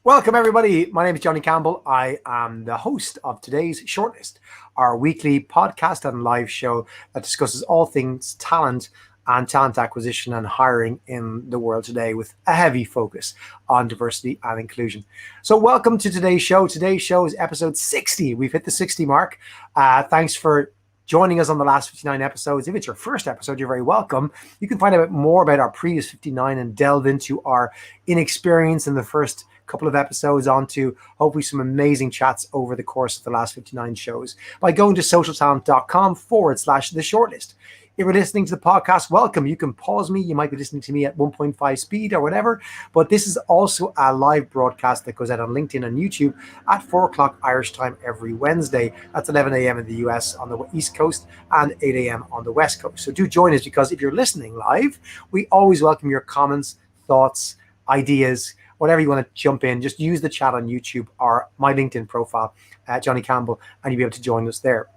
Welcome, everybody. My name is Johnny Campbell. I am the host of today's Shortlist, our weekly podcast and live show that discusses all things talent and talent acquisition and hiring in the world today with a heavy focus on diversity and inclusion. So welcome to today's show. Today's show is episode 60. We've hit the 60 mark. Thanks for joining us on the last 59 episodes. If it's your first episode, you're very welcome. You can find out more about our previous 59 and delve into our inexperience in the first couple of episodes onto hopefully some amazing chats over the course of the last 59 shows by going to socialtalent.com/the shortlist. If you're listening to the podcast, welcome. You can pause me. You might be listening to me at 1.5 speed or whatever, but this is also a live broadcast that goes out on LinkedIn and YouTube at 4 o'clock Irish time every Wednesday. That's 11 a.m. in the US on the East Coast and 8 a.m. on the West Coast. So do join us, because if you're listening live, we always welcome your comments, thoughts, ideas, whatever you want to jump in. Just use the chat on YouTube or my LinkedIn profile, Johnny Campbell, and you'll be able to join us there.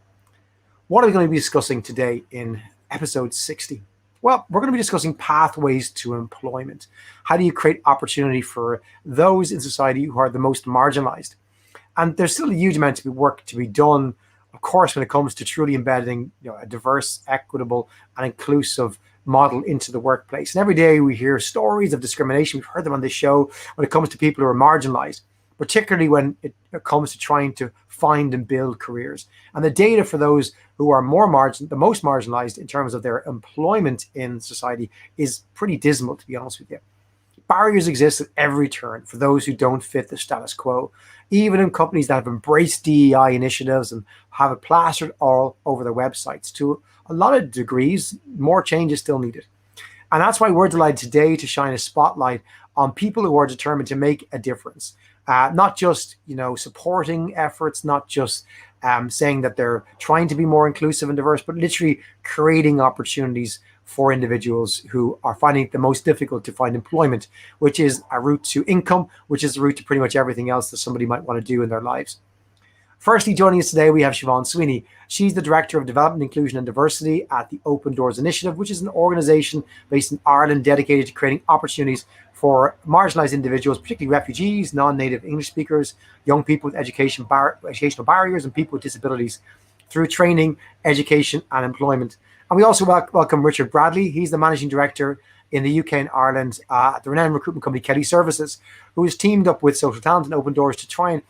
What are we going to be discussing today in episode 60? Well, we're going to be discussing pathways to employment. How do you create opportunity for those in society who are the most marginalized? And there's still a huge amount of work to be done, of course, when it comes to truly embedding a diverse, equitable, and inclusive model into the workplace. And every day we hear stories of discrimination. We've heard them on this show when it comes to people who are marginalized, particularly when it comes to trying to find and build careers. And the data for those who are the most marginalized in terms of their employment in society is pretty dismal, to be honest with you. Barriers exist at every turn for those who don't fit the status quo, even in companies that have embraced DEI initiatives and have it plastered all over their websites. To a lot of degrees, more change is still needed. And that's why we're delighted today to shine a spotlight on people who are determined to make a difference. Not just, supporting efforts, not just saying that they're trying to be more inclusive and diverse, but literally creating opportunities for individuals who are finding it the most difficult to find employment, which is a route to income, which is the route to pretty much everything else that somebody might want to do in their lives. Firstly, joining us today, we have Siobhan Sweeney. She's the Director of Development, Inclusion and Diversity at the Open Doors initiative, which is an organization based in Ireland dedicated to creating opportunities for marginalized individuals, particularly refugees, non-native English speakers, young people with educational barriers, and people with disabilities through training, education, and employment. And we also welcome Richard Bradley. He's the Managing Director in the UK and Ireland at the renowned recruitment company Kelly Services, who has teamed up with SocialTalent and Open Doors to try and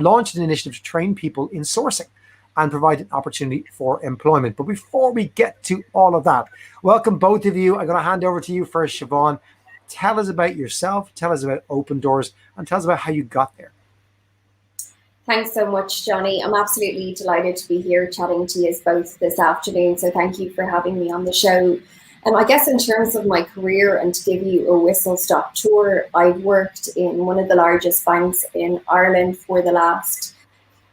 launch an initiative to train people in sourcing and provide an opportunity for employment. But before we get to all of that, welcome both of you. I'm going to hand over to you first, Siobhan. Tell us about yourself, tell us about Open Doors, and tell us about how you got there. Thanks so much, Johnny. I'm absolutely delighted to be here chatting to you both this afternoon. So thank you for having me on the show. I guess in terms of my career, and to give you a whistle-stop tour, I've worked in one of the largest banks in Ireland for the last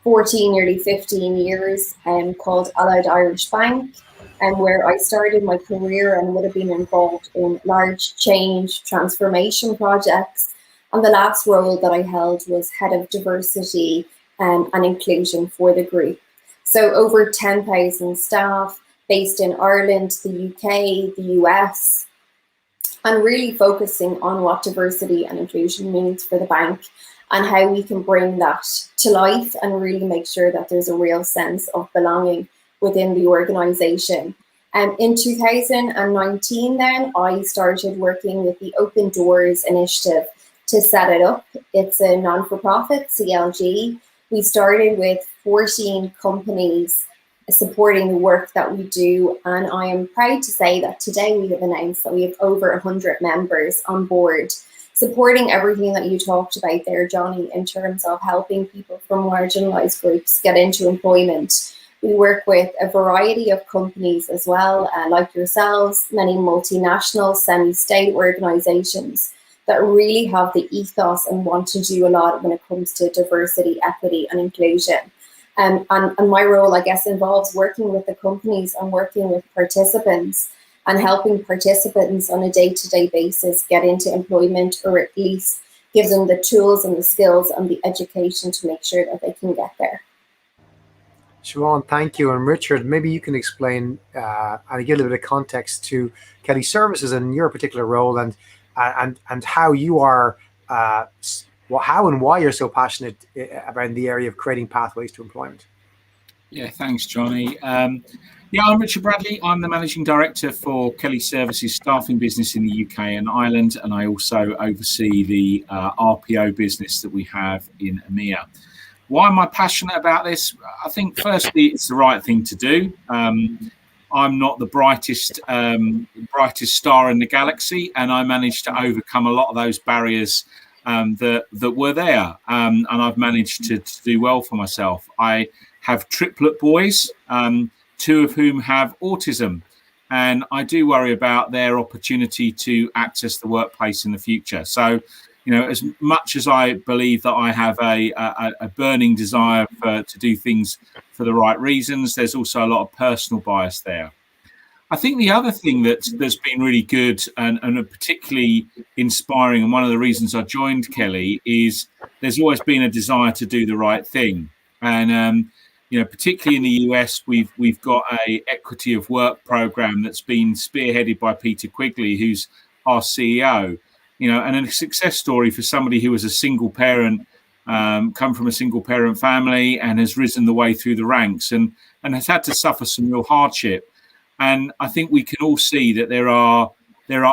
14, nearly 15 years, called Allied Irish Bank, and where I started my career and would have been involved in large change transformation projects. And the last role that I held was Head of Diversity and Inclusion for the group. So over 10,000 staff, based in Ireland, the UK, the US, and really focusing on what diversity and inclusion means for the bank and how we can bring that to life and really make sure that there's a real sense of belonging within the organisation. In 2019 then, I started working with the Open Doors initiative to set it up. It's a non-for-profit, CLG. We started with 14 companies supporting the work that we do, and I am proud to say that today we have announced that we have over 100 members on board, supporting everything that you talked about there, Johnny, in terms of helping people from marginalised groups get into employment. We work with a variety of companies as well, like yourselves, many multinational, semi-state organisations that really have the ethos and want to do a lot when it comes to diversity, equity and inclusion. And my role, I guess, involves working with the companies and working with participants and helping participants on a day-to-day basis get into employment, or at least give them the tools and the skills and the education to make sure that they can get there. Siobhan, thank you. And Richard, maybe you can explain and give a little bit of context to Kelly Services and your particular role and how you are how and why you're so passionate about the area of creating pathways to employment. Yeah, thanks, Johnny. I'm Richard Bradley. I'm the Managing Director for Kelly Services staffing business in the UK and Ireland, and I also oversee the RPO business that we have in EMEA. Why am I passionate about this? I think, firstly, it's the right thing to do. I'm not the brightest star in the galaxy, and I managed to overcome a lot of those barriers that were there, and I've managed to do well for myself. I have triplet boys, 2 of whom have autism, and I do worry about their opportunity to access the workplace in the future. So, as much as I believe that I have a burning desire to do things for the right reasons, there's also a lot of personal bias there. I think the other thing that's been really good and particularly inspiring, and one of the reasons I joined Kelly, is there's always been a desire to do the right thing. And particularly in the US, we've got a equity of work program that's been spearheaded by Peter Quigley, who's our CEO. And a success story for somebody who was a single parent, come from a single parent family, and has risen the way through the ranks and has had to suffer some real hardship. And I think we can all see that there are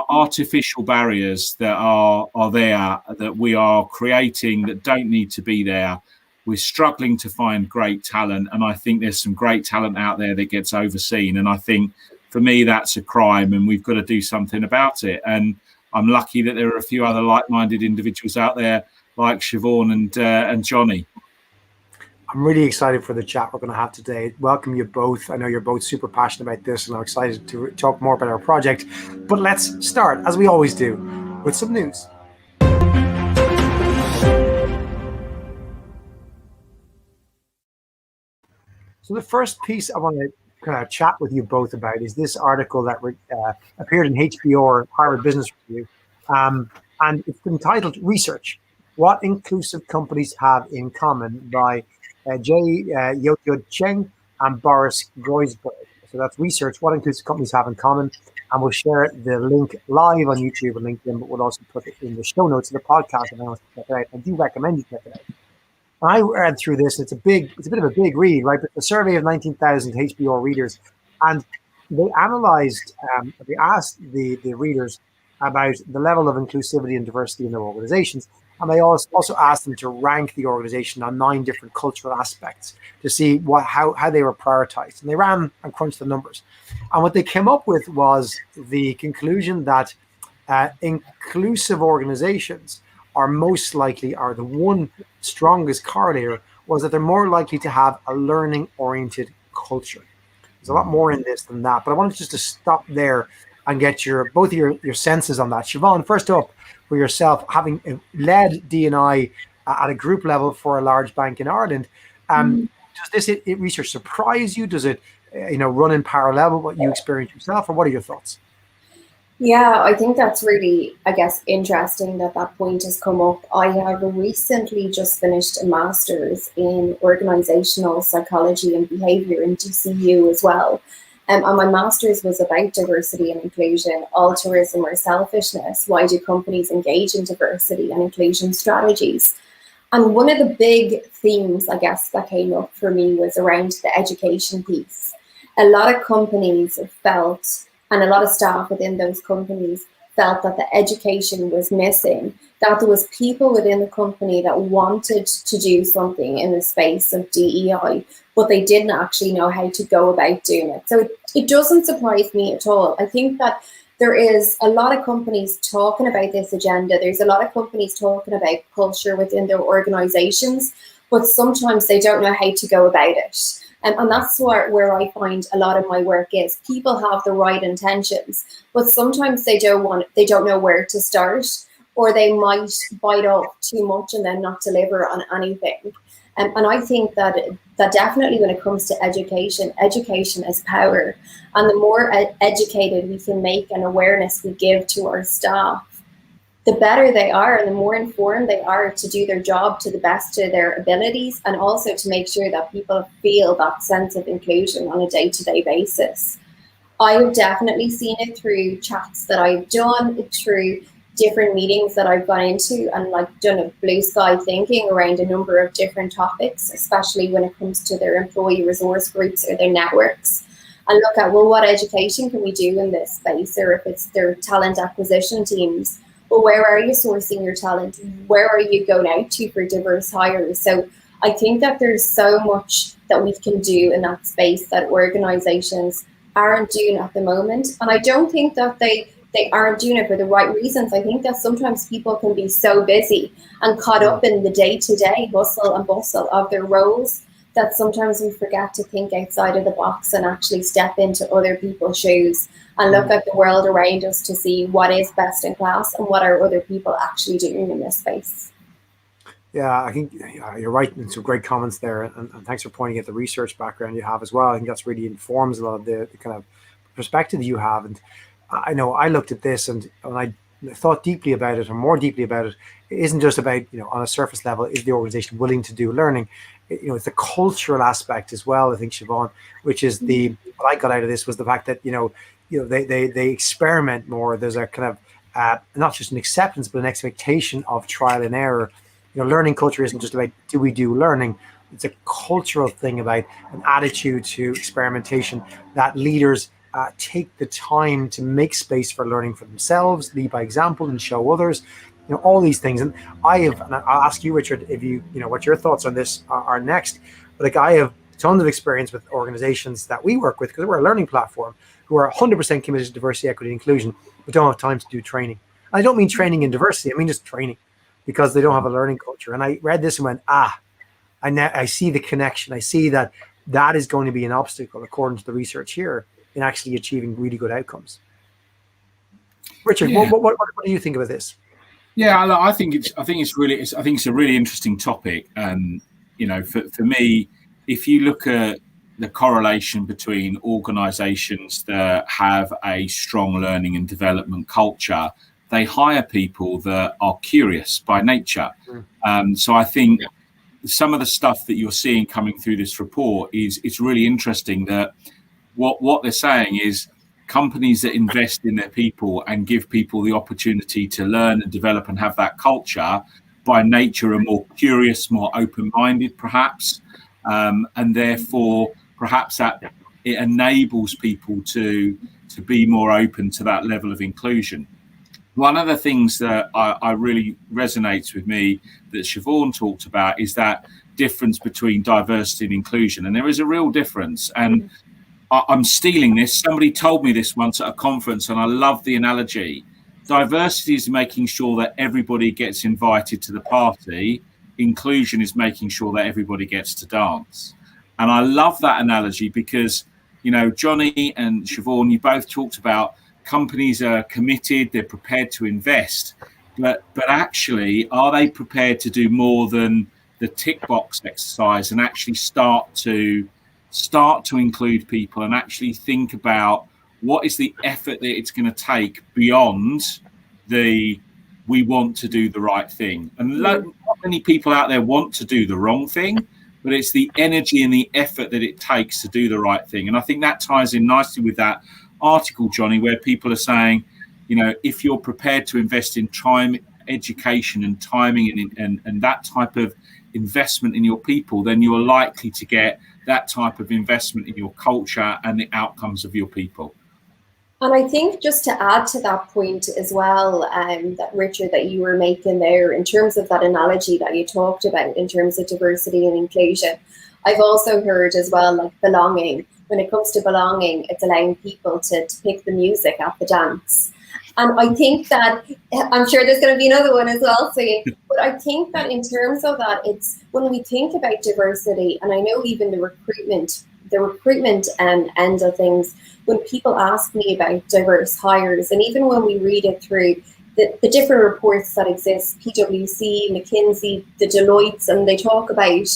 artificial barriers that are there that we are creating that don't need to be there. We're struggling to find great talent, and I think there's some great talent out there that gets overseen. And I think for me, that's a crime, and we've got to do something about it. And I'm lucky that there are a few other like-minded individuals out there like Siobhan and Johnny. I'm really excited for the chat we're going to have today. Welcome you both. I know you're both super passionate about this, and I'm excited to talk more about our project. But let's start, as we always do, with some news. So the first piece I want to kind of chat with you both about is this article that appeared in HBO Harvard Business Review, and it's entitled "Research: What Inclusive Companies Have in Common" by Jay Yotyod Cheng and Boris Groisberg. So that's research, what inclusive companies have in common. And we'll share the link live on YouTube and LinkedIn, but we'll also put it in the show notes of the podcast if anyone wants to check it out. I do recommend you check it out. And I read through this, and it's a bit of a big read, right? But a survey of 19,000 HBO readers, and they analyzed, they asked the readers about the level of inclusivity and diversity in their organizations. And they also asked them to rank the organization on 9 different cultural aspects to see how they were prioritized. And they ran and crunched the numbers. And what they came up with was the conclusion that inclusive organizations are most likely, are the one strongest correlator, was that they're more likely to have a learning-oriented culture. There's a lot more in this than that, but I wanted just to stop there and get both of your senses on that. Siobhan, first up, for yourself, having led D&I at a group level for a large bank in Ireland, does this research surprise you? Does it run in parallel with what you experience yourself, or what are your thoughts? Yeah, I think that's really, interesting that point has come up. I have recently just finished a master's in organizational psychology and behavior in DCU as well. And my master's was about diversity and inclusion, altruism or selfishness. Why do companies engage in diversity and inclusion strategies? And one of the big themes, that came up for me was around the education piece. A lot of companies felt, and a lot of staff within those companies felt, that the education was missing, that there was people within the company that wanted to do something in the space of DEI, but they didn't actually know how to go about doing it. So it doesn't surprise me at all. I think that there is a lot of companies talking about this agenda. There's a lot of companies talking about culture within their organizations, but sometimes they don't know how to go about it. And that's where I find a lot of my work is. People have the right intentions, but sometimes they don't know where to start, or they might bite off too much and then not deliver on anything. And I think that definitely when it comes to education is power. And the more educated we can make and awareness we give to our staff, the better they are and the more informed they are to do their job to the best of their abilities, and also to make sure that people feel that sense of inclusion on a day-to-day basis. I have definitely seen it through chats that I've done, through different meetings that I've gone into and like done a blue sky thinking around a number of different topics, especially when it comes to their employee resource groups or their networks, and look at, well, what education can we do in this space? Or if it's their talent acquisition teams, well, where are you sourcing your talent? Where are you going out to for diverse hires? So I think that there's so much that we can do in that space that organizations aren't doing at the moment. And I don't think that they aren't doing it for the right reasons. I think that sometimes people can be so busy and caught up in the day-to-day hustle and bustle of their roles that sometimes we forget to think outside of the box and actually step into other people's shoes and look at the world around us to see what is best in class and what are other people actually doing in this space. Yeah, I think you're right, and some great comments there, and thanks for pointing out the research background you have as well. I think that's really informs a lot of the kind of perspective you have. And I know I looked at this and I thought deeply about it, or more deeply about it. It isn't just about, on a surface level, is the organization willing to do learning? It's the cultural aspect as well, I think, Siobhan, which is what I got out of this was the fact that, they experiment more. There's a kind of, not just an acceptance, but an expectation of trial and error. Learning culture isn't just about, do we do learning? It's a cultural thing about an attitude to experimentation that leaders take the time to make space for learning for themselves, lead by example, and show others. All these things. And I'll ask you, Richard, if what your thoughts on this are next. But like, I have tons of experience with organizations that we work with, because we're a learning platform, who are 100% committed to diversity, equity, and inclusion, but don't have time to do training. And I don't mean training in diversity, I mean just training, because they don't have a learning culture. And I read this and went, I see the connection. I see that is going to be an obstacle, according to the research here, in actually achieving really good outcomes. Richard, what do you think about this? Yeah, I think it's a really interesting topic. For me, if you look at the correlation between organizations that have a strong learning and development culture, they hire people that are curious by nature. So I think some of the stuff that you're seeing coming through this report it's really interesting, that what they're saying is companies that invest in their people and give people the opportunity to learn and develop and have that culture by nature are more curious, more open-minded perhaps, and therefore perhaps that it enables people to be more open to that level of inclusion. One of the things that I really resonates with me that Siobhan talked about is that difference between diversity and inclusion, and there is a real difference. And I'm stealing this. Somebody told me this once at a conference, and I love the analogy. Diversity is making sure that everybody gets invited to the party. Inclusion is making sure that everybody gets to dance. And I love that analogy because, Johnny and Siobhan, you both talked about companies are committed, they're prepared to invest, but actually, are they prepared to do more than the tick box exercise and actually start to include people and actually think about what is the effort that it's going to take beyond we want to do the right thing. And not many people out there want to do the wrong thing, but it's the energy and the effort that it takes to do the right thing. And I think that ties in nicely with that article, Johnny, where people are saying, if you're prepared to invest in time, education and timing and that type of investment in your people, then you're likely to get that type of investment in your culture and the outcomes of your people. And I think just to add to that point as well, that Richard, that you were making there in terms of that analogy that you talked about in terms of diversity and inclusion, I've also heard as well, like belonging. When it comes to belonging, it's allowing people to pick the music at the dance. And I think that, I'm sure there's going to be another one as well soon, but I think that in terms of that, it's when we think about diversity, and I know even the recruitment end of things, when people ask me about diverse hires, and even when we read it through the different reports that exist, PwC, McKinsey, the Deloittes, and they talk about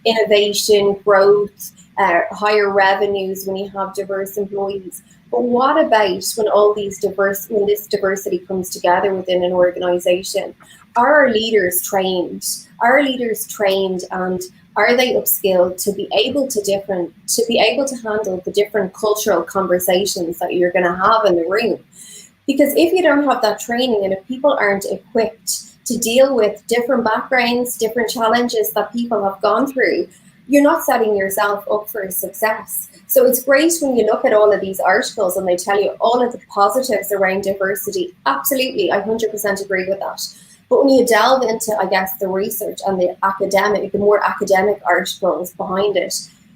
innovation, growth, higher revenues when you have diverse employees. But what about when this diversity comes together within an organization? Are our leaders trained? And are they upskilled to be able to handle the different cultural conversations that you're going to have in the room? Because if you don't have that training and if people aren't equipped to deal with different backgrounds, different challenges that people have gone through, you're not setting yourself up for success. So it's great when you look at all of these articles and they tell you all of the positives around diversity. Absolutely, I 100% agree with that. But when you delve into, I guess, the research and the more academic articles behind it,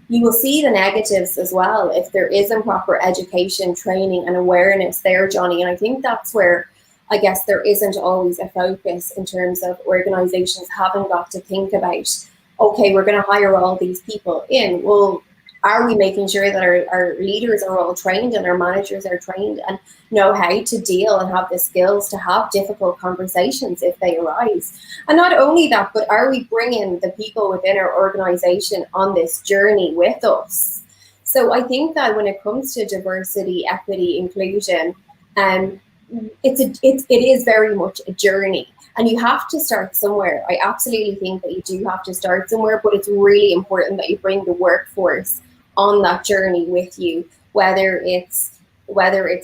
you will see the negatives as well if there isn't proper education, training and awareness there, Johnny. And I think that's where, I guess, there isn't always a focus in terms of organizations having got to think about, okay, we're going to hire all these people in. Well, are we making sure that our leaders are all trained and our managers are trained and know how to deal and have the skills to have difficult conversations if they arise? And not only that, but are we bringing the people within our organization on this journey with us? So I think that when it comes to diversity, equity, inclusion, it is very much a journey. And you have to start somewhere. I absolutely think that you do have to start somewhere, but it's really important that you bring the workforce on that journey with you, whether it's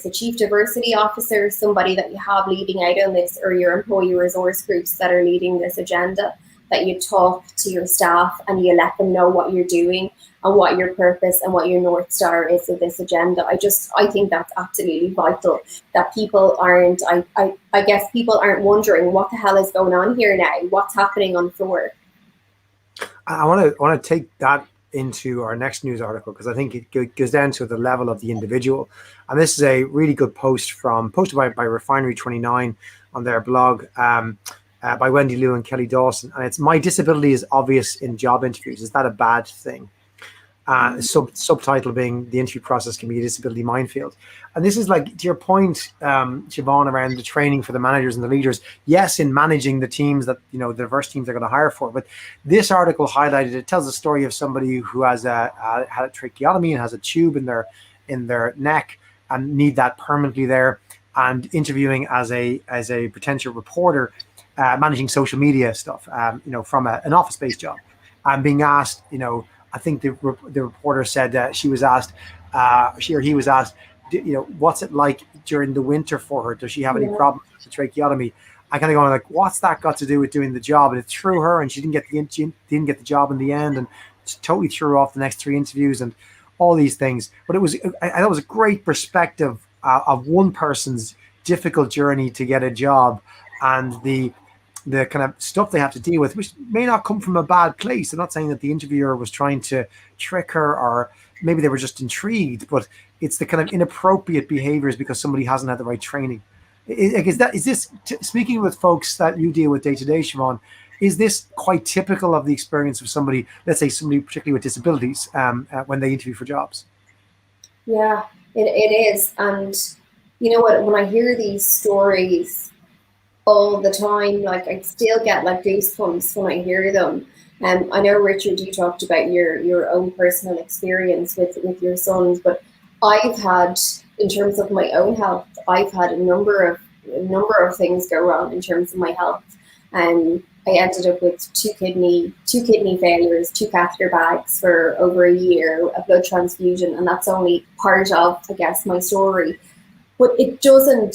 a chief diversity officer, somebody that you have leading out on this, or your employee resource groups that are leading this agenda, that you talk to your staff and you let them know what you're doing and what your purpose and what your North Star is of this agenda. I think that's absolutely vital, that people aren't, I guess people aren't wondering what the hell is going on here now, what's happening on the floor. I want to take that into our next news article, because I think it goes down to the level of the individual. And this is a really good post posted by Refinery 29 on their blog, by Wendy Liu and Kelly Dawson. And it's, "My disability is obvious in job interviews. Is that a bad thing?" Subtitle being, "The interview process can be a disability minefield." And this is like, to your point, Siobhan, around the training for the managers and the leaders. Yes, in managing the teams that, the diverse teams they're going to hire for. But this article highlighted, it tells the story of somebody who has had a tracheotomy and has a tube in their neck and need that permanently there, and interviewing as a potential reporter, managing social media stuff, from an office-based job, and being asked, I think the reporter said that she or he was asked, what's it like during the winter for her? Does she have any problems with the tracheotomy? I kind of going like, what's that got to do with doing the job? And it threw her, and she didn't get the job in the end, and totally threw off the next 3 interviews and all these things. But I thought it was a great perspective of one person's difficult journey to get a job, and the kind of stuff they have to deal with, which may not come from a bad place. I'm not saying that the interviewer was trying to trick her, or maybe they were just intrigued, but it's the kind of inappropriate behaviors because somebody hasn't had the right training. Is this speaking with folks that you deal with day to day, Siobhan, is this quite typical of the experience of somebody, let's say somebody particularly with disabilities, when they interview for jobs? Yeah, it is. And you know what, when I hear these stories all the time, like I still get like goosebumps when I hear them. I know, Richard, you talked about your own personal experience with your sons, but I've had, in terms of my own health, I've had a number of things go wrong in terms of my health. I ended up with two kidney failures, 2 catheter bags for over a year, a blood transfusion, and that's only part of, I guess, my story. But it doesn't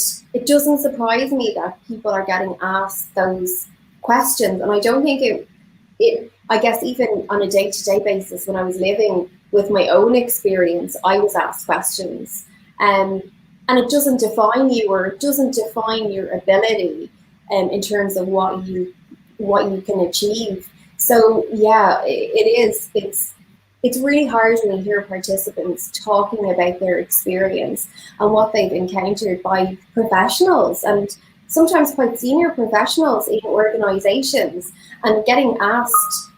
surprise me that people are getting asked those questions. And I don't think it I guess even on a day-to-day basis, when I was living with my own experience, I was asked questions. And it doesn't define you, or it doesn't define your ability in terms of what you can achieve. So yeah, it's really hard when you hear participants talking about their experience and what they've encountered by professionals, and sometimes quite senior professionals in organizations, and getting asked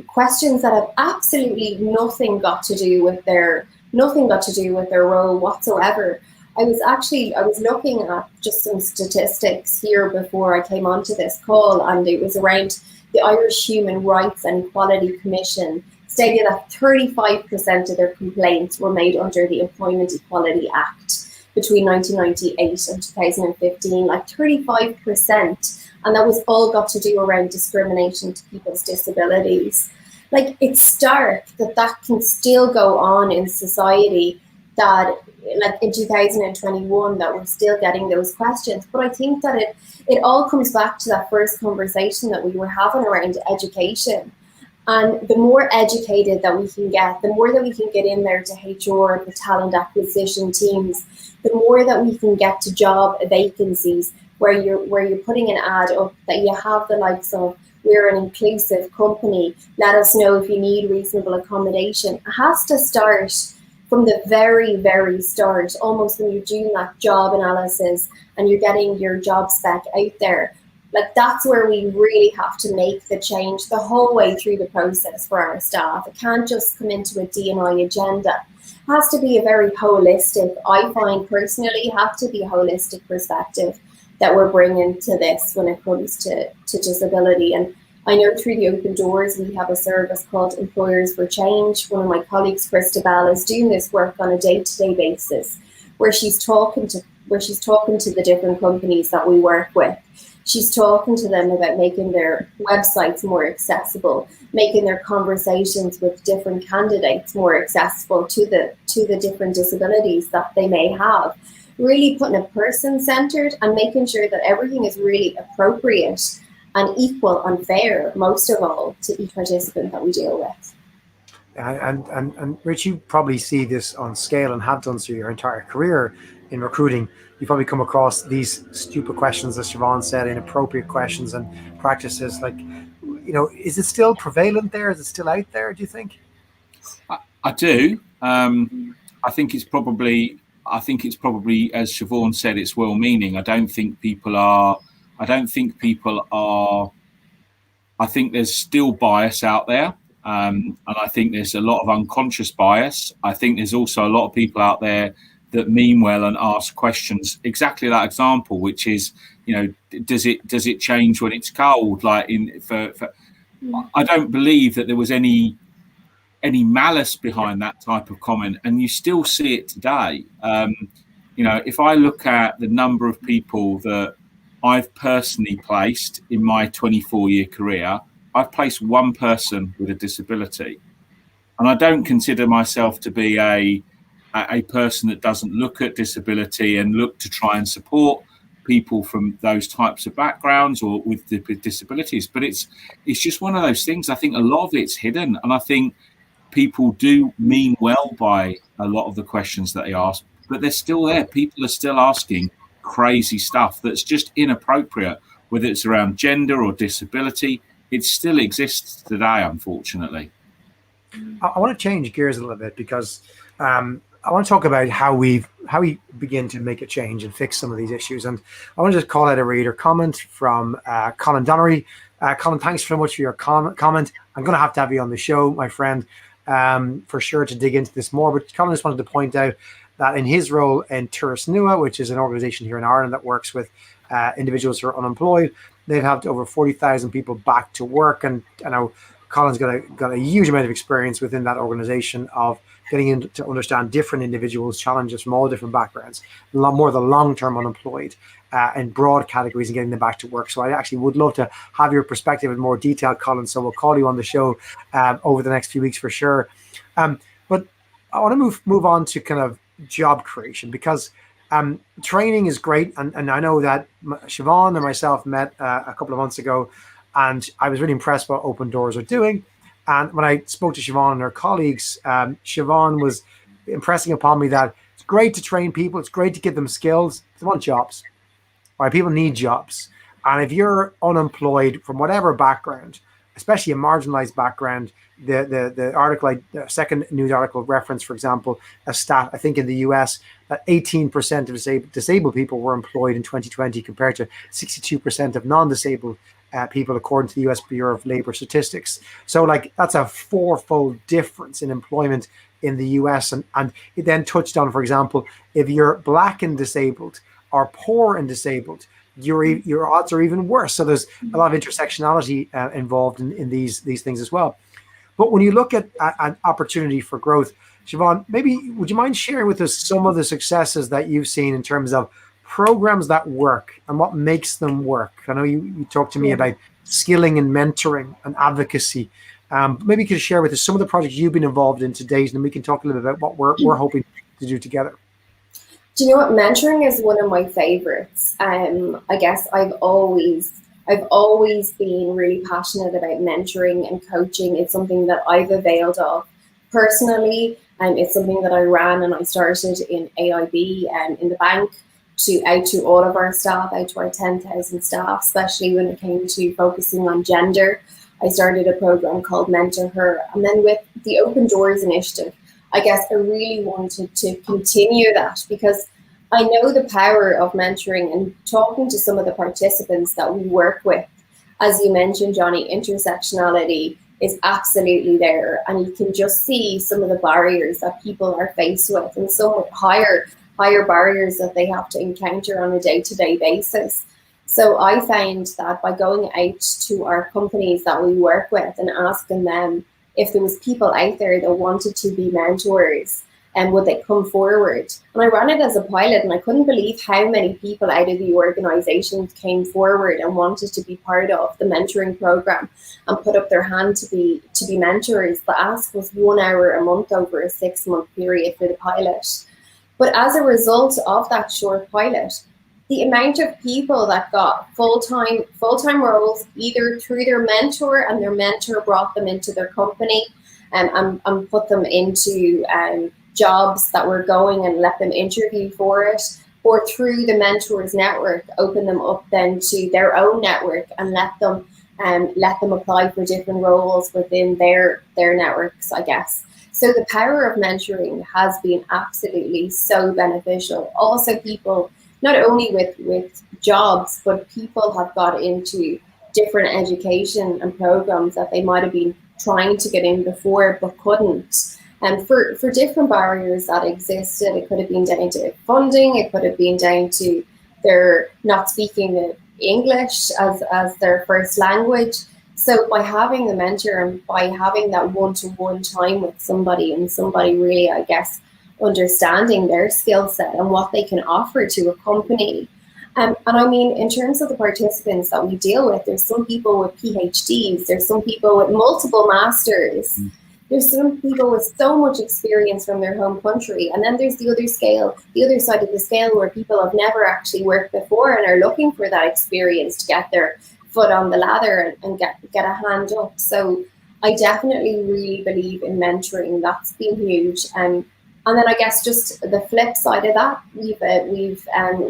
questions that have absolutely nothing got to do with their role whatsoever. I was looking at just some statistics here before I came onto this call, and it was around the Irish Human Rights and Equality Commission stated that 35% of their complaints were made under the Employment Equality Act between 1998 and 2015, like 35%. And that was all got to do around discrimination to people's disabilities. Like, it's stark that can still go on in society that like in 2021 that we're still getting those questions. But I think that it all comes back to that first conversation that we were having around education. And the more educated that we can get, the more that we can get in there to HR and the talent acquisition teams, the more that we can get to job vacancies where you're putting an ad up that you have the likes of, we're an inclusive company, let us know if you need reasonable accommodation. It has to start from the very, very start, almost when you're doing that job analysis and you're getting your job spec out there. Like that's where we really have to make the change the whole way through the process for our staff. It can't just come into a D&I agenda. It has to be a very holistic, I find personally, have to be a holistic perspective that we're bringing to this when it comes to disability. And I know through the Open Doors, we have a service called Employers for Change. One of my colleagues, Christabel, is doing this work on a day-to-day basis where she's talking to the different companies that we work with. She's talking to them about making their websites more accessible, making their conversations with different candidates more accessible to the different disabilities that they may have. Really putting a person centered and making sure that everything is really appropriate and equal and fair, most of all, to each participant that we deal with. And Rich, you probably see this on scale and have done through your entire career in recruiting. You probably come across these stupid questions, as Siobhan said, inappropriate questions and practices. Like, is it still prevalent there? Is it still out there, do you think? I do. I think it's probably, as Siobhan said, it's well-meaning. I think there's still bias out there. And I think there's a lot of unconscious bias. I think there's also a lot of people out there that mean well and ask questions. Exactly that example, which is, does it change when it's cold? Like I don't believe that there was any malice behind that type of comment, and you still see it today. If I look at the number of people that I've personally placed in my 24-year career, I've placed one person with a disability. And I don't consider myself to be a person that doesn't look at disability and look to try and support people from those types of backgrounds or with disabilities. But it's just one of those things. I think a lot of it's hidden. And I think people do mean well by a lot of the questions that they ask, but they're still there. People are still asking crazy stuff that's just inappropriate, whether it's around gender or disability. It still exists today, unfortunately. I want to change gears a little bit because I want to talk about how we begin to make a change and fix some of these issues. And I want to just call out a reader comment from Colin Donnery. Colin, thanks very much for your comment. I'm going to have you on the show, my friend, for sure, to dig into this more. But Colin just wanted to point out that in his role in Turas Nua, which is an organization here in Ireland that works with individuals who are unemployed, they've had over 40,000 people back to work. And I know Colin's got a huge amount of experience within that organization of getting in to understand different individuals' challenges from all different backgrounds, a lot more of the long-term unemployed in broad categories and getting them back to work. So I actually would love to have your perspective in more detail, Colin. So we'll call you on the show over the next few weeks for sure. But I want to move on to kind of job creation, because training is great. And I know that Siobhan and myself met a couple of months ago, and I was really impressed with what Open Doors are doing. And when I spoke to Siobhan and her colleagues, Siobhan was impressing upon me that it's great to train people. It's great to give them skills. They want jobs. Right? People need jobs. And if you're unemployed from whatever background, especially a marginalized background, the article, the second news article referenced, for example, a stat, I think in the US, that 18% of disabled people were employed in 2020 compared to 62% of non-disabled people, according to the US Bureau of Labor Statistics. So that's a fourfold difference in employment in the US. And it then touched on, for example, if you're Black and disabled or poor and disabled, your odds are even worse. So there's a lot of intersectionality involved in these things as well. But when you look at an opportunity for growth, Siobhan, maybe would you mind sharing with us some of the successes that you've seen in terms of programs that work and what makes them work? I know you talked to me about skilling and mentoring and advocacy. Maybe you could share with us some of the projects you've been involved in to date, and then we can talk a little bit about what we're hoping to do together? Do you know what? Mentoring is one of my favorites. I guess I've always been really passionate about mentoring and coaching. It's something that I've availed of personally, and it's something that I ran and I started in AIB and in the bank out to all of our staff, out to our 10,000 staff, especially when it came to focusing on gender. I started a program called Mentor Her, and then with the Open Doors initiative, I guess I really wanted to continue that because I know the power of mentoring and talking to some of the participants that we work with. As you mentioned, Johnny, intersectionality is absolutely there, and you can just see some of the barriers that people are faced with and some higher barriers that they have to encounter on a day-to-day basis. So I found that by going out to our companies that we work with and asking them if there was people out there that wanted to be mentors, and would they come forward? And I ran it as a pilot, and I couldn't believe how many people out of the organization came forward and wanted to be part of the mentoring program and put up their hand to be mentors. The ask was 1 hour a month over a 6-month period for the pilot. But as a result of that short pilot, the amount of people that got full-time roles, either through their mentor and their mentor brought them into their company and put them into jobs that were going and let them interview for it, or through the mentors network, open them up then to their own network and let them apply for different roles within their networks, I guess. So the power of mentoring has been absolutely so beneficial. Also, people, not only with jobs, but people have got into different education and programs that they might have been trying to get in before but couldn't. And for different barriers that existed, it could have been down to funding, it could have been down to their not speaking English as their first language. So by having the mentor and by having that one-to-one time with somebody and somebody really, I guess, understanding their skill set and what they can offer to a company. And I mean, in terms of the participants that we deal with, there's some people with PhDs, there's some people with multiple masters, there's some people with so much experience from their home country. And then there's the other side of the scale where people have never actually worked before and are looking for that experience to get their foot on the ladder and get a hand up. So I definitely really believe in mentoring. That's been huge. And then I guess just the flip side of that, we've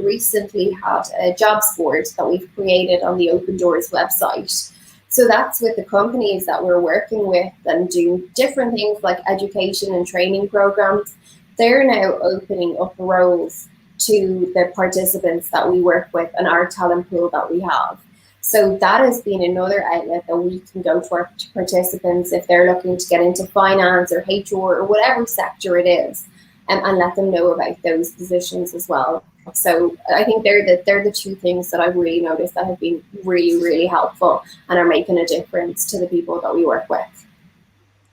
recently had a jobs board that we've created on the Open Doors website. So that's with the companies that we're working with and doing different things like education and training programs. They're now opening up roles to the participants that we work with and our talent pool that we have. So that has been another outlet that we can go to our participants if they're looking to get into finance or HR or whatever sector it is, and let them know about those positions as well. So I think they're the two things that I've really noticed that have been really, really helpful and are making a difference to the people that we work with.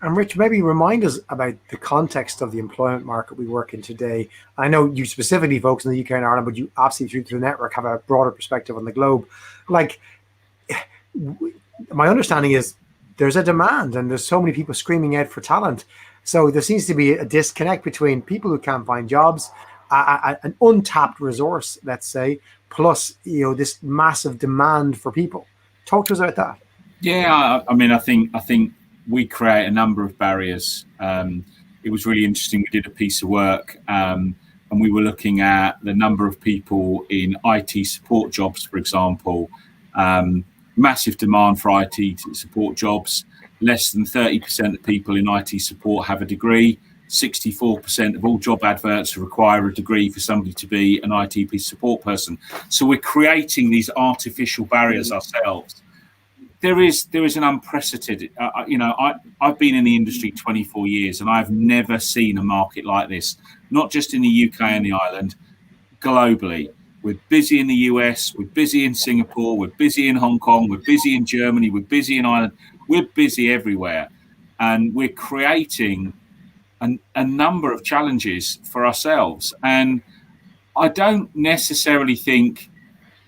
And Rich, maybe remind us about the context of the employment market we work in today. I know you specifically focus on the UK and Ireland, but you absolutely through the network have a broader perspective on the globe. Like, my understanding is there's a demand and there's so many people screaming out for talent. So there seems to be a disconnect between people who can't find jobs, an untapped resource, let's say, plus this massive demand for people. Talk to us about that. Yeah, I mean, I think we create a number of barriers. It was really interesting. We did a piece of work and we were looking at the number of people in IT support jobs, for example. Massive demand for IT support jobs. Less than 30% of people in IT support have a degree. 64% of all job adverts require a degree for somebody to be an IT support person. So we're creating these artificial barriers ourselves. There is an unprecedented, I've been in the industry 24 years and I've never seen a market like this, not just in the UK and the island, globally. We're busy in the US, we're busy in Singapore, we're busy in Hong Kong, we're busy in Germany, we're busy in Ireland, we're busy everywhere. And we're creating a number of challenges for ourselves. And I don't necessarily think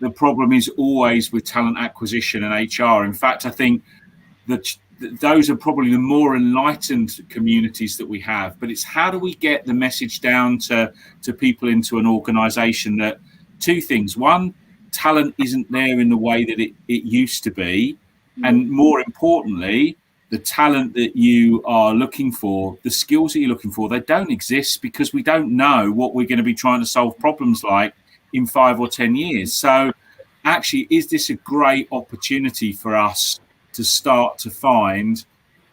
the problem is always with talent acquisition and HR. In fact, I think the those are probably the more enlightened communities that we have. But it's how do we get the message down to people into an organization that two things. One, talent isn't there in the way that it used to be. And more importantly, the talent that you are looking for, the skills that you're looking for, they don't exist because we don't know what we're going to be trying to solve problems like in 5 or 10 years. So actually, is this a great opportunity for us to start to find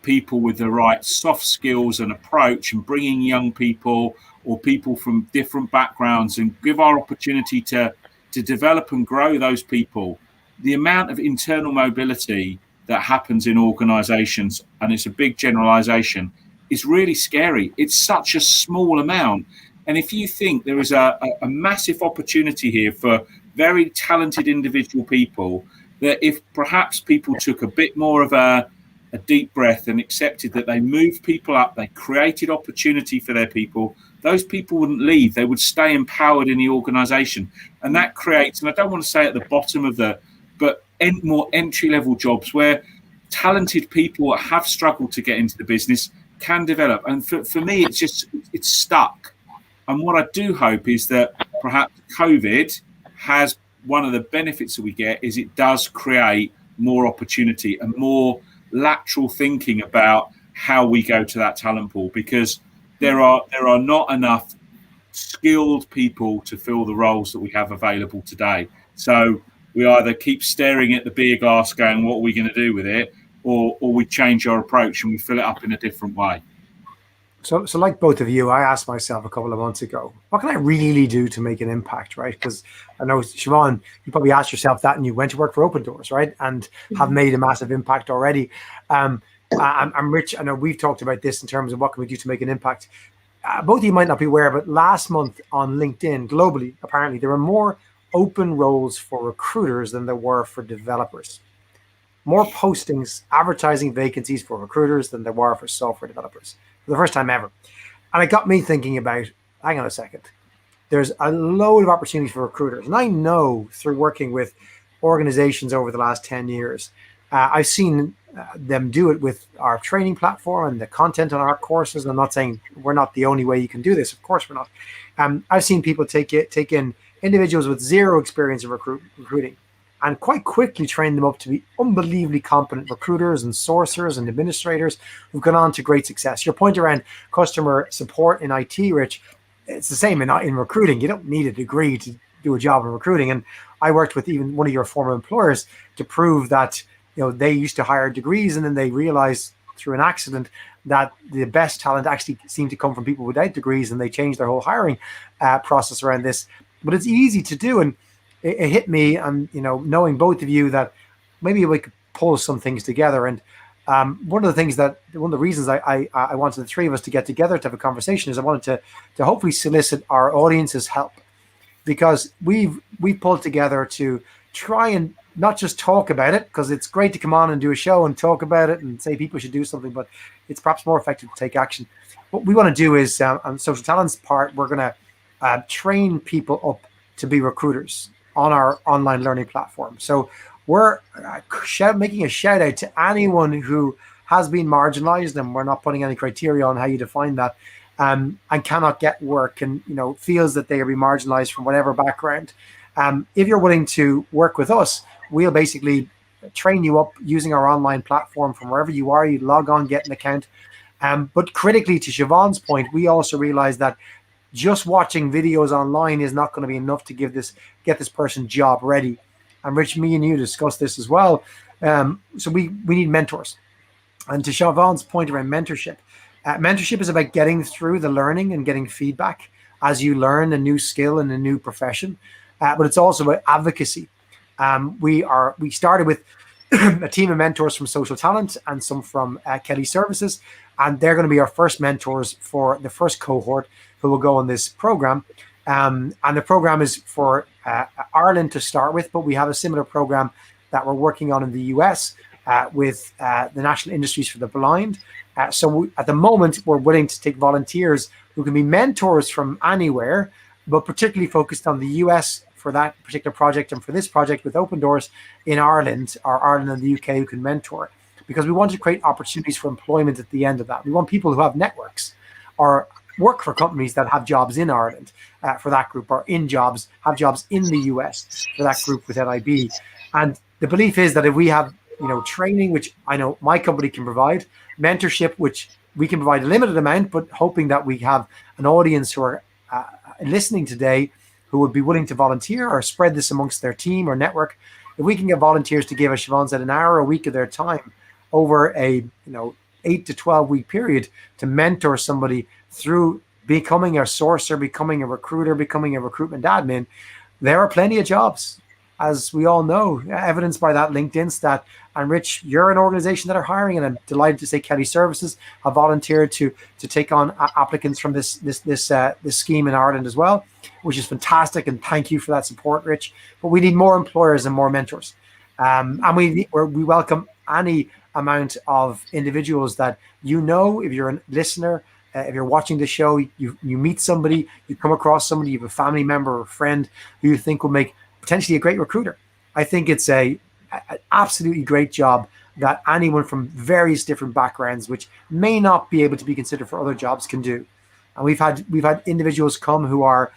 people with the right soft skills and approach, and bringing young people or people from different backgrounds, and give our opportunity to develop and grow those people? The amount of internal mobility that happens in organizations, and it's a big generalization, is really scary. It's such a small amount. And if you think there is a massive opportunity here for very talented individual people, that if perhaps people took a bit more of a deep breath and accepted that they moved people up, they created opportunity for their people, those people wouldn't leave. They would stay empowered in the organization. And that creates, and I don't want to say at the bottom of but more entry-level jobs where talented people that have struggled to get into the business can develop. And for me, it's stuck. And what I do hope is that perhaps COVID has, one of the benefits that we get is it does create more opportunity and more lateral thinking about how we go to that talent pool, because there are not enough skilled people to fill the roles that we have available today. So we either keep staring at the beer glass going, what are we going to do with it? Or we change our approach and we fill it up in a different way. So like both of you, I asked myself a couple of months ago, what can I really do to make an impact, right? Because I know, Siobhan, you probably asked yourself that and you went to work for Open Doors, right? And have made a massive impact already. I'm Rich. I know we've talked about this in terms of what can we do to make an impact. Both of you might not be aware, but last month on LinkedIn, globally, apparently, there were more open roles for recruiters than there were for developers. More postings advertising vacancies for recruiters than there were for software developers, for the first time ever. And it got me thinking about, hang on a second, there's a load of opportunities for recruiters. And I know through working with organizations over the last 10 years, I've seen them do it with our training platform and the content on our courses. I'm not saying we're not the only way you can do this. Of course we're not. I've seen people take in individuals with zero experience in recruiting and quite quickly train them up to be unbelievably competent recruiters and sourcers and administrators who've gone on to great success. Your point around customer support in IT, Rich, it's the same in recruiting. You don't need a degree to do a job in recruiting. And I worked with even one of your former employers to prove that, you know, they used to hire degrees and then they realized through an accident that the best talent actually seemed to come from people without degrees, and they changed their whole hiring process around this. But it's easy to do, and it hit me, and knowing both of you, that maybe we could pull some things together. And one of the reasons I wanted the three of us to get together to have a conversation is I wanted to hopefully solicit our audience's help, because we've pulled together to try and not just talk about it, because it's great to come on and do a show and talk about it and say people should do something, but it's perhaps more effective to take action. What we want to do is, on Social Talent's part, we're going to train people up to be recruiters on our online learning platform. So we're making a shout out to anyone who has been marginalized, and we're not putting any criteria on how you define that, and cannot get work, and feels that they are being marginalized from whatever background. If you're willing to work with us, we'll basically train you up using our online platform from wherever you are. You log on, get an account. But critically, to Siobhan's point, we also realize that just watching videos online is not going to be enough to get this person job ready. And Rich, me and you discussed this as well. So we need mentors. And to Siobhan's point around mentorship, mentorship is about getting through the learning and getting feedback as you learn a new skill and a new profession. But it's also about advocacy. We started with a team of mentors from Social Talent and some from Kelly Services, and they're going to be our first mentors for the first cohort who will go on this program. And the program is for Ireland to start with, but we have a similar program that we're working on in the US with the National Industries for the Blind. So at the moment, we're willing to take volunteers who can be mentors from anywhere, but particularly focused on the US for that particular project, and for this project with Open Doors in Ireland, or Ireland and the UK, who can mentor. because we want to create opportunities for employment at the end of that. We want people who have networks or work for companies that have jobs in Ireland for that group, or have jobs in the US for that group with NIB. And the belief is that if we have, training, which I know my company can provide, mentorship, which we can provide a limited amount, but hoping that we have an audience who are listening today who would be willing to volunteer or spread this amongst their team or network. If we can get volunteers to give, as Siobhan said, an hour a week of their time over a 8 to 12 week period to mentor somebody through becoming a sourcer, becoming a recruiter, becoming a recruitment admin, there are plenty of jobs, as we all know, evidenced by that LinkedIn stat. And Rich, you're an organization that are hiring, and I'm delighted to say Kelly Services have volunteered to take on applicants from this scheme in Ireland as well, which is fantastic. And thank you for that support, Rich. But we need more employers and more mentors, and we welcome any amount of individuals that if you're a listener. If you're watching the show, you meet somebody, you come across somebody, you have a family member or a friend who you think will make potentially a great recruiter. I think it's an absolutely great job that anyone from various different backgrounds, which may not be able to be considered for other jobs, can do. And we've had individuals come who are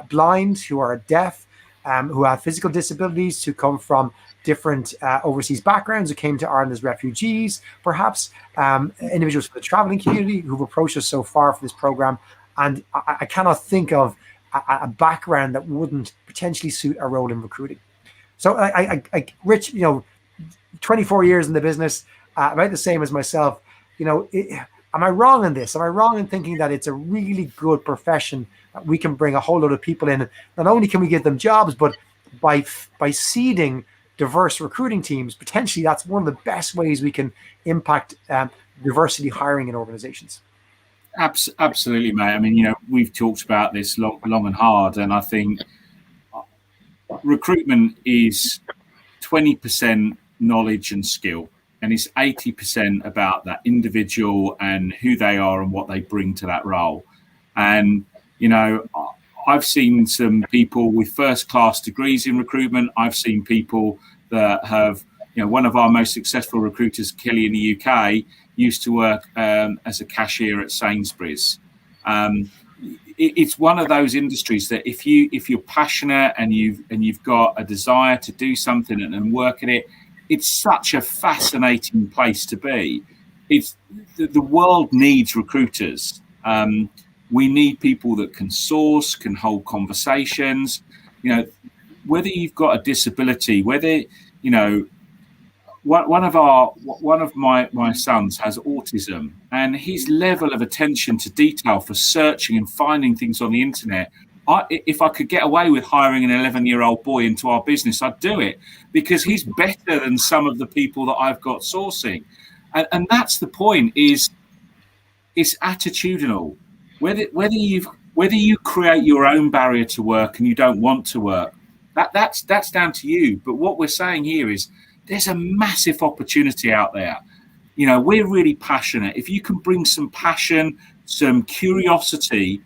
blind, who are deaf, who have physical disabilities, who come from different overseas backgrounds, who came to Ireland as refugees, perhaps individuals from the traveling community who've approached us so far for this program. And I cannot think of a background that wouldn't potentially suit a role in recruiting. So Rich, 24 years in the business, about the same as myself. Am I wrong in this? Am I wrong in thinking that it's a really good profession that we can bring a whole lot of people in? Not only can we give them jobs, but by seeding diverse recruiting teams, potentially that's one of the best ways we can impact diversity hiring in organizations. Absolutely, mate. I mean, we've talked about this long and hard, and I think recruitment is 20% knowledge and skill, and it's 80% about that individual and who they are and what they bring to that role. And I've seen some people with first-class degrees in recruitment. I've seen people that have, one of our most successful recruiters, Kelly in the UK, used to work as a cashier at Sainsbury's. It's one of those industries that if you're passionate and you've got a desire to do something and work at it, it's such a fascinating place to be. It's the world needs recruiters. We need people that can source, can hold conversations. Whether you've got a disability, whether one of my sons has autism, and his level of attention to detail for searching and finding things on the internet. If I could get away with hiring an 11-year-old boy into our business, I'd do it, because he's better than some of the people that I've got sourcing. And that's the point, is it's attitudinal. Whether you create your own barrier to work and you don't want to work, that's down to you. But what we're saying here is there's a massive opportunity out there. We're really passionate. If you can bring some passion, some curiosity,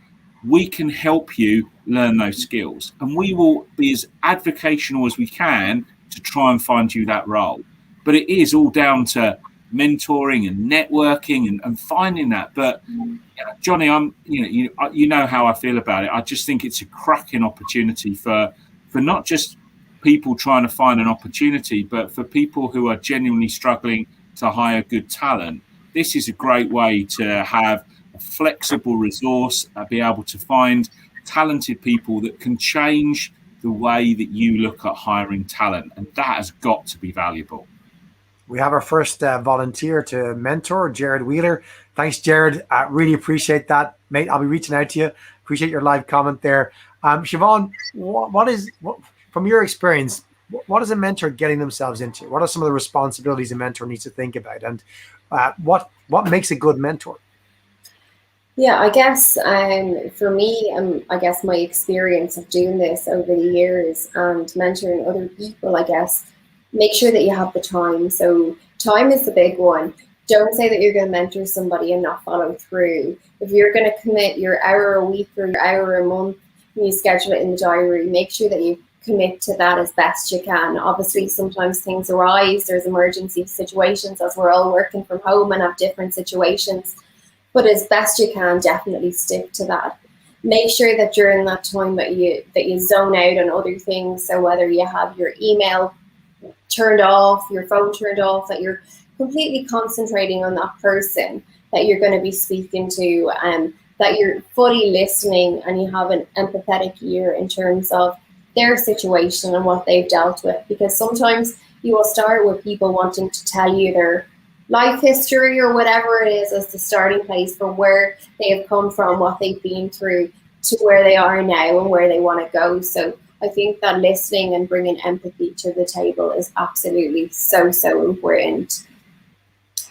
we can help you learn those skills, and we will be as advocational as we can to try and find you that role. But it is all down to mentoring and networking and finding that. But Johnny, you know how I feel about it. I just think it's a cracking opportunity for not just people trying to find an opportunity, but for people who are genuinely struggling to hire good talent. This is a great way to have a flexible resource, be able to find talented people that can change the way that you look at hiring talent, and that has got to be valuable. We have our first volunteer to mentor, Jared Wheeler. Thanks, Jared. I really appreciate that, mate. I'll be reaching out to you. Appreciate your live comment there. Siobhan, what from your experience, what is a mentor getting themselves into? What are some of the responsibilities a mentor needs to think about? And what makes a good mentor? Yeah, I guess for me, I guess my experience of doing this over the years and mentoring other people, I guess, make sure that you have the time. So time is the big one. Don't say that you're going to mentor somebody and not follow through. If you're going to commit your hour a week or your hour a month, and you schedule it in the diary, make sure that you commit to that as best you can. Obviously, sometimes things arise. There's emergency situations, as we're all working from home and have different situations. But as best you can, definitely stick to that. Make sure that during that time that you zone out on other things. So whether you have your email turned off, your phone turned off, that you're completely concentrating on that person that you're going to be speaking to, and that you're fully listening and you have an empathetic ear in terms of their situation and what they've dealt with. Because sometimes you will start with people wanting to tell you their life history or whatever it is as the starting place for where they have come from, what they've been through, to where they are now and where they want to go. So I think that listening and bringing empathy to the table is absolutely so important.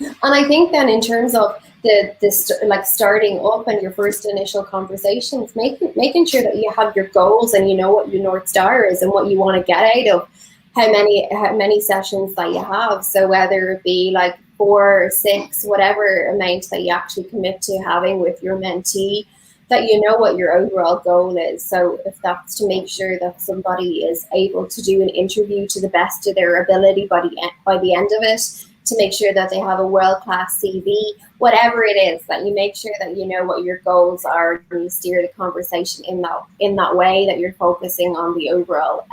And I think then in terms of the starting up and your first initial conversations, making sure that you have your goals and you know what your North Star is and what you want to get out of how many sessions that you have. So whether it be like 4 or 6, whatever amount that you actually commit to having with your mentee, that you know what your overall goal is. So if that's to make sure that somebody is able to do an interview to the best of their ability by the end of it, to make sure that they have a world-class CV, whatever it is, that you make sure that you know what your goals are and you steer the conversation in that way, that you're focusing on the overall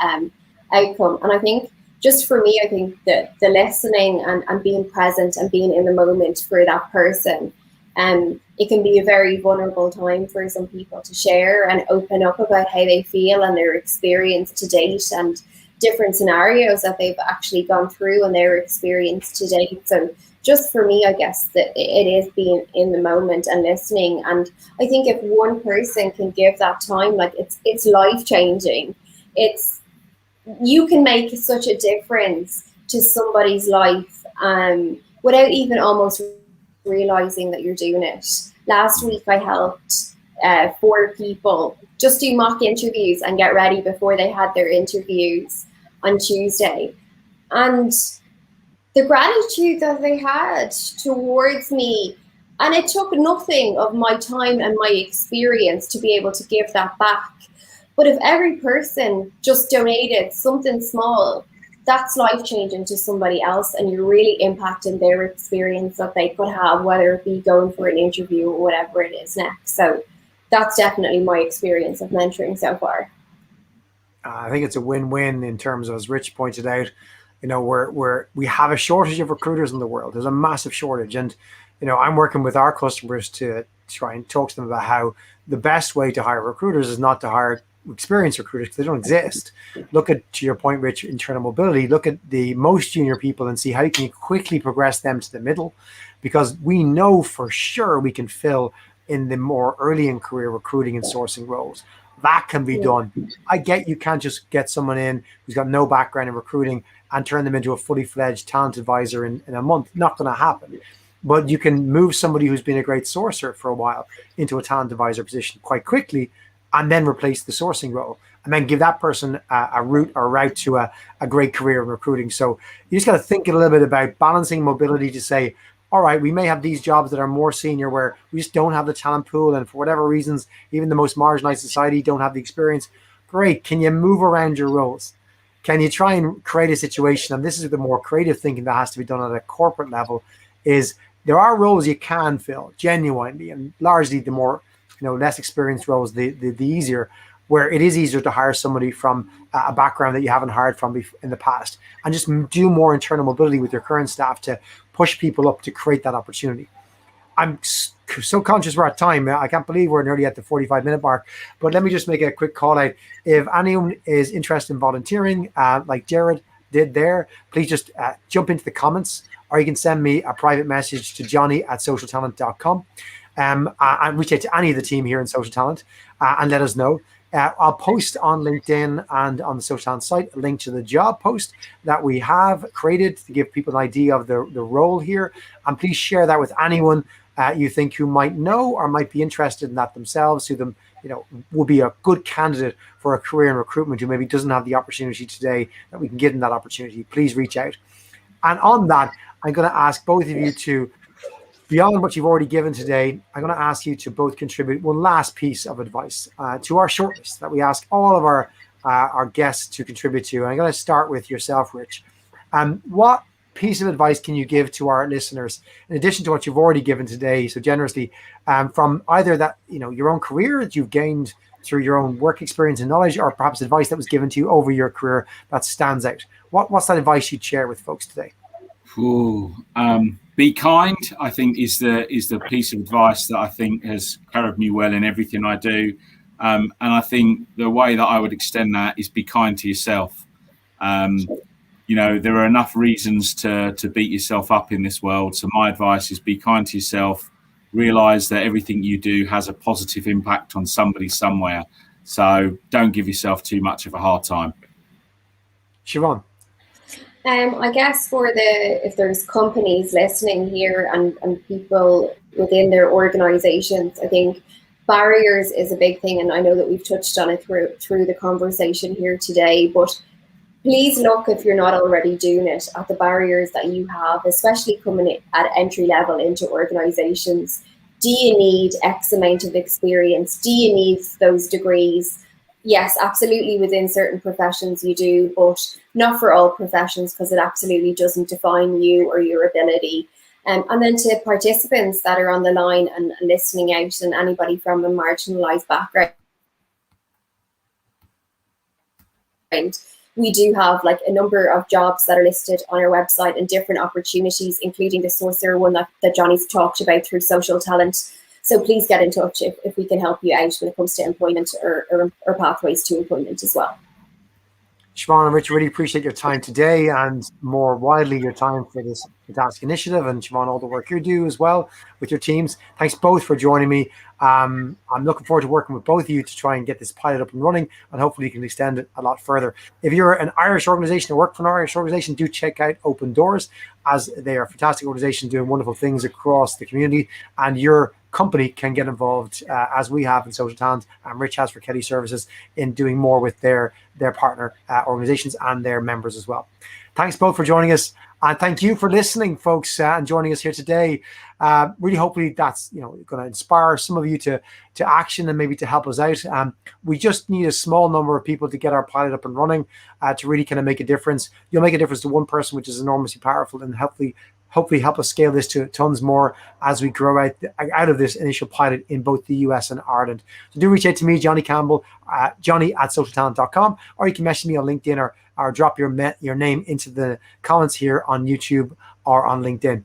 outcome. And I think just for me, I think that the listening and being present and being in the moment for that person, it can be a very vulnerable time for some people to share and open up about how they feel and their experience to date and different scenarios that they've actually gone through and their experience to date. So just for me, I guess that it is being in the moment and listening. And I think if one person can give that time, like it's life-changing. You can make such a difference to somebody's life without even almost realizing that you're doing it. Last week, I helped 4 people just do mock interviews and get ready before they had their interviews on Tuesday. And the gratitude that they had towards me, and it took nothing of my time and my experience to be able to give that back. But if every person just donated something small, that's life-changing to somebody else, and you're really impacting their experience that they could have, whether it be going for an interview or whatever it is next. So that's definitely my experience of mentoring so far. I think it's a win-win in terms of, as Rich pointed out, we have a shortage of recruiters in the world. There's a massive shortage. And, I'm working with our customers to try and talk to them about how the best way to hire recruiters is not to hire experienced recruiters, because they don't exist. Look at, to your point, Rich, internal mobility. Look at the most junior people and see how you can quickly progress them to the middle, because we know for sure we can fill in the more early in career recruiting and sourcing roles. That can be done. I get you can't just get someone in who's got no background in recruiting and turn them into a fully fledged talent advisor in a month. Not going to happen. But you can move somebody who's been a great sourcer for a while into a talent advisor position quite quickly, and then replace the sourcing role, and then give that person a route to a great career in recruiting. So you just got to think a little bit about balancing mobility to say, all right, we may have these jobs that are more senior where we just don't have the talent pool, and for whatever reasons, even the most marginalized society don't have the experience. Great. Can you move around your roles? Can you try and create a situation? And this is the more creative thinking that has to be done at a corporate level, is there are roles you can fill genuinely, and largely the more less experienced roles, the easier, where it is easier to hire somebody from a background that you haven't hired from in the past, and just do more internal mobility with your current staff to push people up to create that opportunity. I'm so conscious we're at time. I can't believe we're nearly at the 45-minute mark, but let me just make a quick call out. If anyone is interested in volunteering, like Jared did there, please just jump into the comments, or you can send me a private message to johnny@socialtalent.com. And reach out to any of the team here in Social Talent and let us know. I'll post on LinkedIn and on the Social Talent site a link to the job post that we have created to give people an idea of the role here. And please share that with anyone you think who might know or might be interested in that themselves, who will be a good candidate for a career in recruitment, who maybe doesn't have the opportunity today, that we can give them that opportunity. Please reach out. And on that, I'm going to ask both of you to, beyond what you've already given today, I'm going to ask you to both contribute one last piece of advice to our shortlist that we ask all of our our guests to contribute to. And I'm going to start with yourself, Rich. What piece of advice can you give to our listeners, in addition to what you've already given today so generously, from either that, your own career that you've gained through your own work experience and knowledge, or perhaps advice that was given to you over your career that stands out? What's that advice you'd share with folks today? Be kind, I think, is the piece of advice that I think has carried me well in everything I do. And I think the way that I would extend that is be kind to yourself. There are enough reasons to beat yourself up in this world. So my advice is be kind to yourself. Realize that everything you do has a positive impact on somebody somewhere. So don't give yourself too much of a hard time. Siobhan. I guess if there's companies listening here and people within their organizations, I think barriers is a big thing. And I know that we've touched on it through the conversation here today, but please look, if you're not already doing it, at the barriers that you have, especially coming at entry level into organizations. Do you need X amount of experience? Do you need those degrees? Yes, absolutely, within certain professions you do, but not for all professions, because it absolutely doesn't define you or your ability. And then to participants that are on the line and listening out, and anybody from a marginalized background, we do have a number of jobs that are listed on our website and different opportunities, including the Sorcerer one that Johnny's talked about through SocialTalent. So please get in touch if we can help you out when it comes to employment or pathways to employment as well. Siobhan and Rich, really appreciate your time today, and more widely your time for this fantastic initiative, and Siobhan, all the work you do as well with your teams. Thanks both for joining me. I'm looking forward to working with both of you to try and get this pilot up and running, and hopefully you can extend it a lot further. If you're an Irish organization or work for an Irish organization, do check out Open Doors, as they are a fantastic organization doing wonderful things across the community, and your company can get involved as we have in SocialTalent and Rich has for Kelly Services in doing more with their partner organizations and their members as well. Thanks both for joining us, and thank you for listening, folks, and joining us here today. Really, hopefully that's going to inspire some of you to action and maybe to help us out. We just need a small number of people to get our pilot up and running to really kind of make a difference. You'll make a difference to one person, which is enormously powerful, and hopefully help us scale this to tons more as we grow out of this initial pilot in both the US and Ireland. So do reach out to me, Johnny Campbell, johnny@socialtalent.com, or you can message me on LinkedIn or drop your name into the comments here on YouTube or on LinkedIn.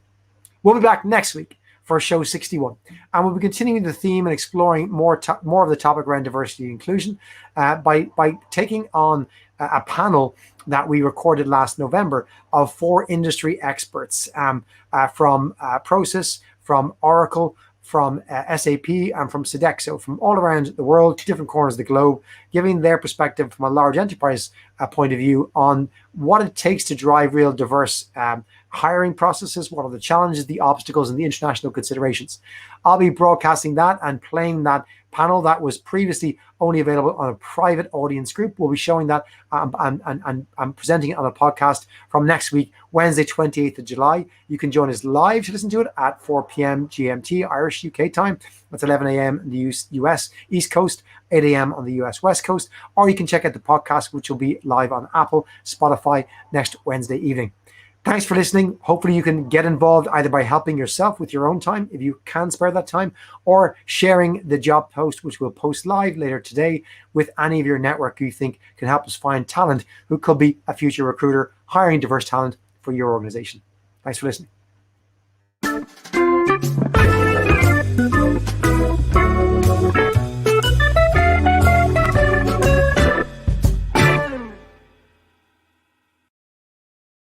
We'll be back next week for show 61, and we'll be continuing the theme and exploring more of the topic around diversity and inclusion by taking on a panel that we recorded last November of 4 industry experts from Process, from Oracle, from SAP, and from Sodexo, from all around the world, 2 different corners of the globe, giving their perspective from a large enterprise point of view on what it takes to drive real diverse hiring processes, what are the challenges, the obstacles, and the international considerations. I'll be broadcasting that and playing that panel that was previously only available on a private audience group. We'll be showing that and presenting it on a podcast from next week, Wednesday, 28th of July. You can join us live to listen to it at 4 p.m. GMT, Irish UK time. That's 11 a.m. in the US East Coast, 8 a.m. on the US West Coast. Or you can check out the podcast, which will be live on Apple, Spotify next Wednesday evening. Thanks for listening. Hopefully you can get involved either by helping yourself with your own time, if you can spare that time, or sharing the job post, which we'll post live later today, with any of your network who you think can help us find talent who could be a future recruiter hiring diverse talent for your organization. Thanks for listening.